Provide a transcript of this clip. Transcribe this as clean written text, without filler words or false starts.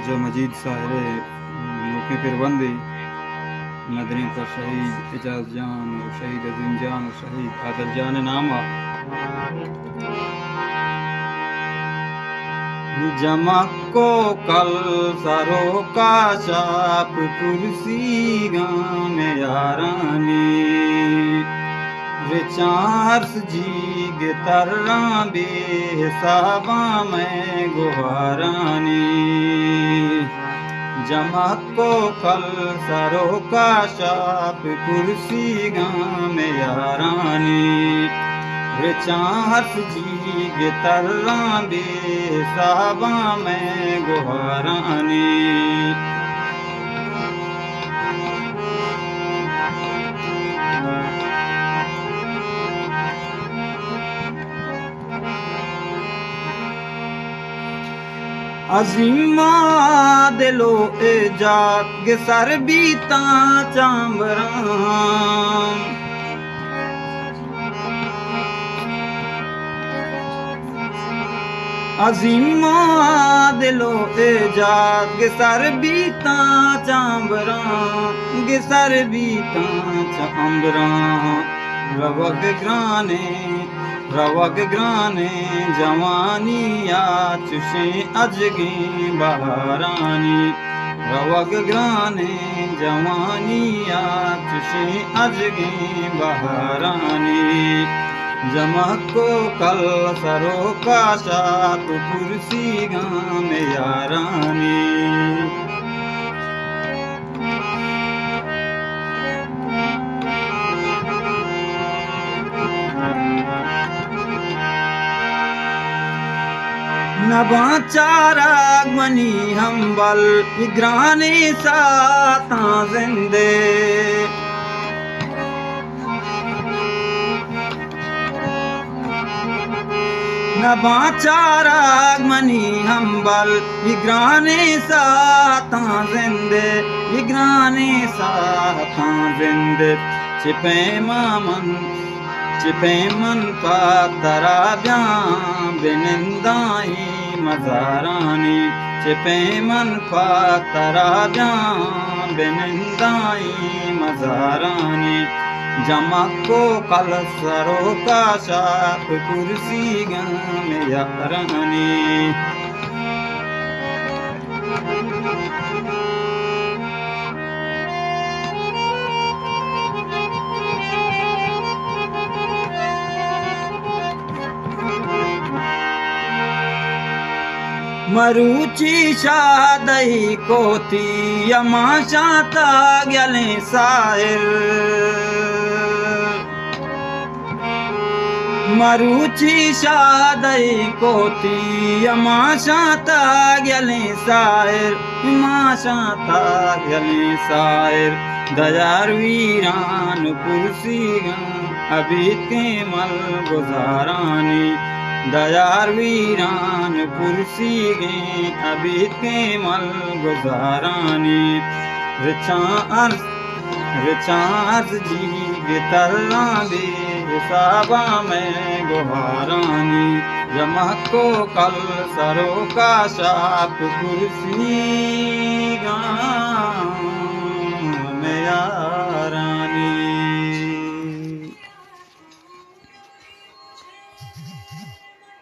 जो मजीद साहरे मौके पर बंदे नदरी पर शहीद एजाज जान और शहीद अजीम जान और शहीद आदल जान नामा जमको कल सरो का शाप कुर्सी गाम यारानी विचार्स जीग तर्रा बेहिसाबा में गुहारानी जमको कल सरो का शाप कुर्सी गाम यारानी विचार्स जीग तर्रा बेहिसाबा में गुहारानी अजीमा दिलो जाग सर बीता चांबरा अजीमा दिलो जाग सर बीता चांबरा गिसर बीता चांबरा रवग ग्राने जवानी या चुशे अजगे बहारानी रवग ग्राने जवानी या चुशे अजगे बहारानी जमको कल सरो का शाप कुर्सी गाम यारानी नबाचारागमनी हम्बल इग्राने साता जिंदे नबाचारागमनी हम्बल इग्राने साता जिंदे चिपे मन पा तरा ब्यां बिनिंदाई मजारानी चिपे मन पा तरा ब्यां बिनिंदाई मजारानी जमको कल सरो का शाप कुर्सी गाम यारानी मरुची शादई कोती यमाशाता गले साहिर मरुची शादई कोती यमाशाता गले साहिर दयार वीरान कुर्सी अभी के मल गुजारानी दयार वीरान कुर्सी गे अभी के मल गुजारानी रिचार्ज जीग तर्रा बेहिसाबा में गुहारानी जमको कल सरो का शाप कुर्सी गा